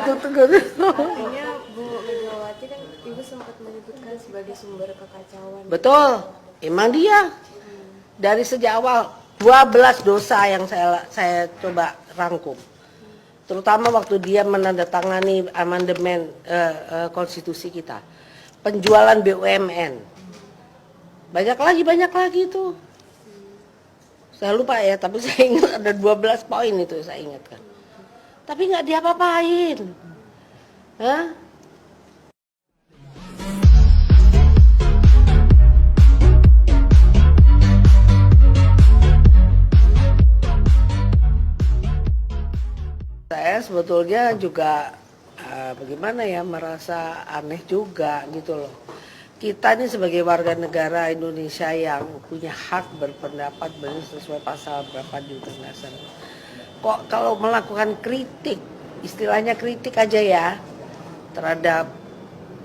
Artinya Bu Megawati kan Ibu sempat menyebutkan sebagai sumber kekacauan. Betul, emang dia dari sejak awal 12 dosa yang saya coba rangkum. Terutama waktu dia menandatangani amandemen konstitusi kita. Penjualan BUMN. Banyak lagi itu. Saya lupa ya, tapi saya ingat ada 12 poin itu saya ingatkan. Tapi nggak diapa-apain. Hah? Saya sebetulnya juga bagaimana ya, merasa aneh juga gitu loh. Kita ini sebagai warga negara Indonesia yang punya hak berpendapat sesuai pasal berapa di Undang-Undang Dasar. Kok kalau melakukan kritik, istilahnya kritik aja ya, terhadap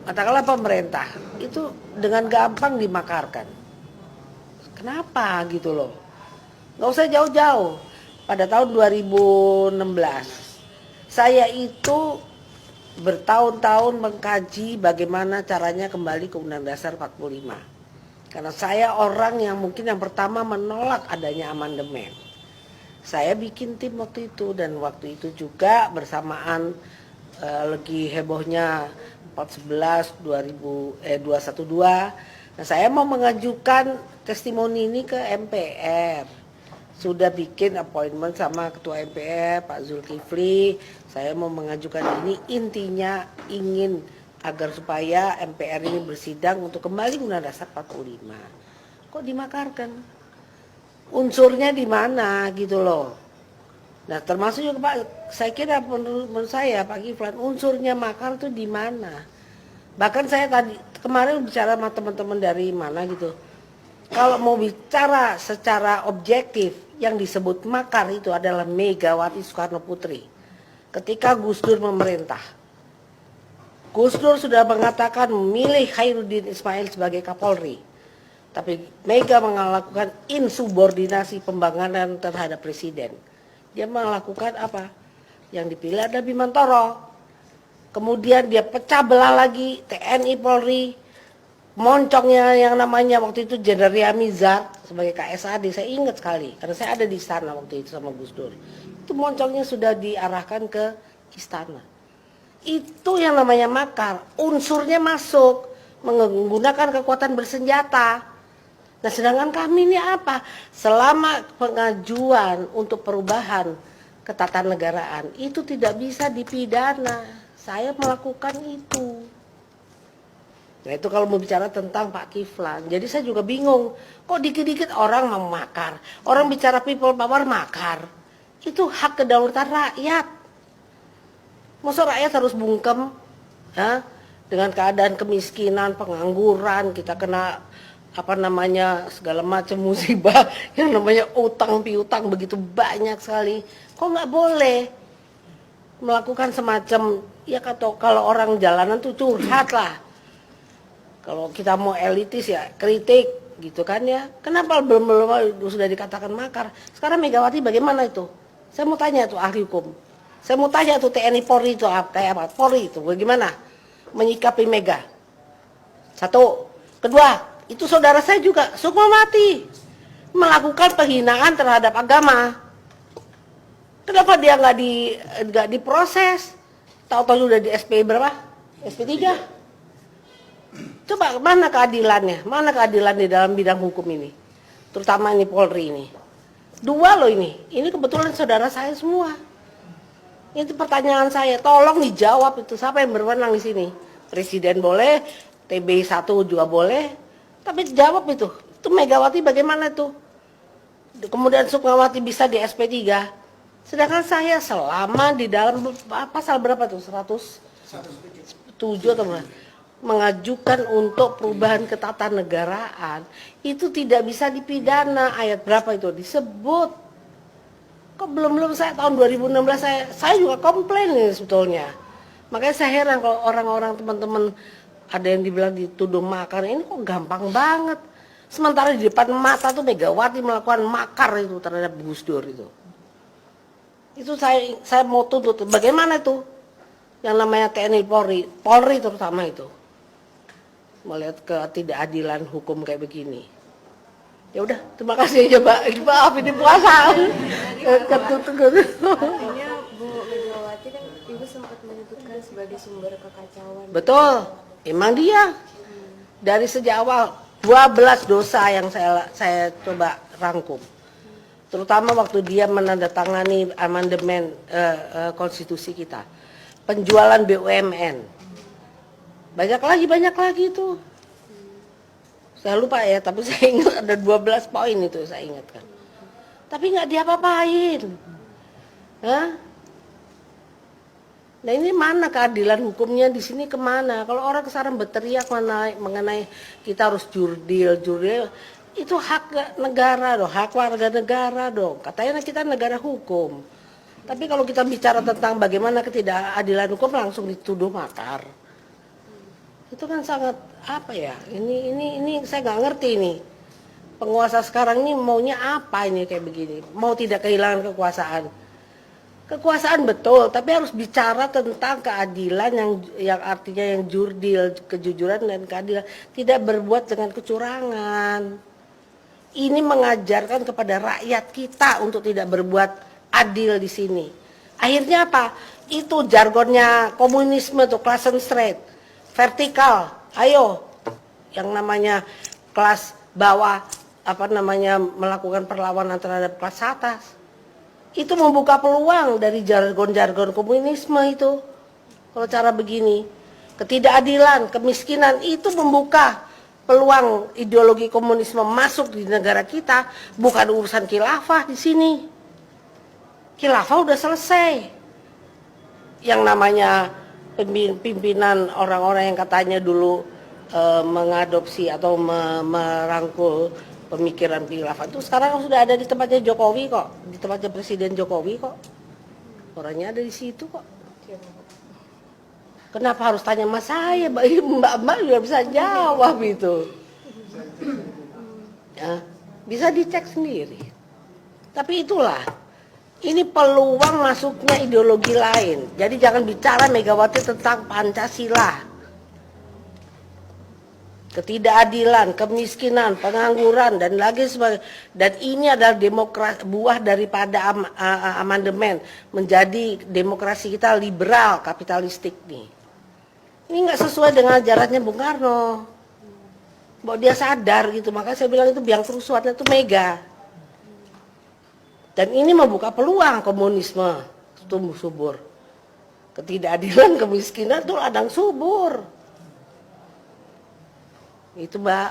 katakanlah pemerintah, itu dengan gampang dimakarkan. Kenapa gitu loh? Nggak usah jauh-jauh. Pada tahun 2016, saya itu bertahun-tahun mengkaji bagaimana caranya kembali ke Undang-Undang Dasar 45. Karena saya orang yang mungkin yang pertama menolak adanya amandemen. Saya bikin tim waktu itu, dan waktu itu juga bersamaan lagi hebohnya 411 212. Nah, saya mau mengajukan testimoni ini ke MPR. Sudah bikin appointment sama Ketua MPR Pak Zulkifli. Saya mau mengajukan ini, intinya ingin agar supaya MPR ini bersidang untuk kembali Undang-Undang Dasar 45. Kok dimakarkan? Unsurnya di mana gitu loh. Nah, termasuk juga Pak, saya kira menurut saya Pak Kiflan, unsurnya makar itu di mana? Bahkan saya tadi kemarin bicara sama teman-teman dari mana gitu. Kalau mau bicara secara objektif, yang disebut makar itu adalah Megawati Soekarno Putri. Ketika Gus Dur memerintah, Gus Dur sudah mengatakan memilih Khairuddin Ismail sebagai Kapolri. Tapi Mega melakukan insubordinasi pembangunan terhadap presiden. Dia melakukan apa? Yang dipilih ada Bimantoro. Kemudian dia pecah belah lagi TNI Polri. Moncongnya yang namanya waktu itu Jenderal Yamizar sebagai KSAD, saya ingat sekali karena saya ada di istana waktu itu sama Gus Dur. Itu moncongnya sudah diarahkan ke istana. Itu yang namanya makar, unsurnya masuk, menggunakan kekuatan bersenjata. Nah, sedangkan kami ini apa? Selama pengajuan untuk perubahan ketatanegaraan itu tidak bisa dipidana. Saya melakukan itu. Nah, itu kalau mau bicara tentang Pak Kiflan. Jadi saya juga bingung, kok dikit-dikit orang mau makar. Orang bicara people power makar. Itu hak kedaulatan rakyat. Masa rakyat harus bungkem ya, dengan keadaan kemiskinan, pengangguran, kita kena apa namanya segala macam musibah yang namanya utang piutang begitu banyak sekali. Kok nggak boleh melakukan semacam ya, kalau orang jalanan tuh curhat lah. Kalau kita mau elitis ya kritik gitu kan ya. Kenapa belum sudah dikatakan makar? Sekarang Megawati bagaimana itu? Saya mau tanya tuh ahli hukum. Saya mau tanya tuh TNI Polri itu kayak apa? Polri itu bagaimana menyikapi Mega? Satu. Kedua, itu saudara saya juga Sukmawati melakukan penghinaan terhadap agama. Kenapa dia nggak diproses? Tahu-tahu udah di SP berapa? SP 3. Coba mana keadilannya? Mana keadilan di dalam bidang hukum ini? Terutama ini Polri ini. Dua loh ini. Ini kebetulan saudara saya semua. Itu pertanyaan saya, tolong dijawab itu, siapa yang berwenang di sini? Presiden boleh, TB 1 juga boleh, tapi jawab itu Megawati bagaimana tuh? Kemudian Sukmawati bisa di SP3, sedangkan saya selama di dalam pasal berapa tuh? 107 atau berapa? Mengajukan untuk perubahan ketatanegaraan itu tidak bisa dipidana. Ayat berapa itu disebut? Kok belum saya tahun 2016 saya juga komplain nih sebetulnya. Makanya saya heran kalau orang-orang teman-teman ada yang dibilang dituduh makar, ini kok gampang banget. Sementara di depan mata tuh Megawati melakukan makar itu terhadap Gus Dur itu. Itu saya mau tuntut. Bagaimana itu? yang namanya TNI Polri terutama itu melihat ketidakadilan hukum kayak begini. Ya udah, terima kasih aja Mbak. Maaf ini puasa. Artinya Bu Megawati kan Ibu sempat menyebutkan sebagai sumber kekacauan. Betul, emang dia dari sejak awal 12 dosa yang saya coba rangkum. Terutama waktu dia menandatangani amandemen konstitusi kita. Penjualan BUMN. Banyak lagi itu. Saya lupa ya, tapi saya ingat ada 12 poin itu saya ingatkan. Tapi nggak diapa-apain. Hah? Nah ini mana keadilan hukumnya di sini kemana? Kalau orang sekarang berteriak mengenai kita harus jurdil, itu hak negara dong, hak warga negara dong. Katanya kita negara hukum. Tapi kalau kita bicara tentang bagaimana ketidakadilan hukum langsung dituduh makar. Itu kan sangat apa ya? Ini saya nggak ngerti ini. Penguasa sekarang ini maunya apa ini kayak begini? Mau tidak kehilangan kekuasaan? Kekuasaan betul, tapi harus bicara tentang keadilan yang artinya yang jurdil, kejujuran dan keadilan, tidak berbuat dengan kecurangan. Ini mengajarkan kepada rakyat kita untuk tidak berbuat adil di sini. Akhirnya apa? Itu jargonnya komunisme tuh, Klassenstreit, vertikal. Ayo, yang namanya kelas bawah melakukan perlawanan terhadap kelas atas. Itu membuka peluang dari jargon-jargon komunisme itu. Kalau cara begini, ketidakadilan, kemiskinan itu membuka peluang ideologi komunisme masuk di negara kita, bukan urusan khilafah di sini. Khilafah udah selesai. Yang namanya pimpinan orang-orang yang katanya dulu mengadopsi atau merangkul pemikiran khilafah itu sekarang sudah ada di tempatnya Jokowi kok, di tempatnya Presiden Jokowi kok. Orangnya ada di situ kok. Kenapa harus tanya sama saya? Mbak juga bisa jawab itu. Ya, bisa dicek sendiri. Tapi itulah, ini peluang masuknya ideologi lain. Jadi jangan bicara Megawati tentang Pancasila. Ketidakadilan, kemiskinan, pengangguran dan lagi sebagainya. Dan ini adalah buah daripada amandemen menjadi demokrasi kita liberal kapitalistik nih. Ini nggak sesuai dengan ajarannya Bung Karno. Bahwa dia sadar gitu, makanya saya bilang itu biang kerusuhan itu Mega. Dan ini membuka peluang komunisme tumbuh subur. Ketidakadilan, kemiskinan itu ladang subur. Itu Mbak.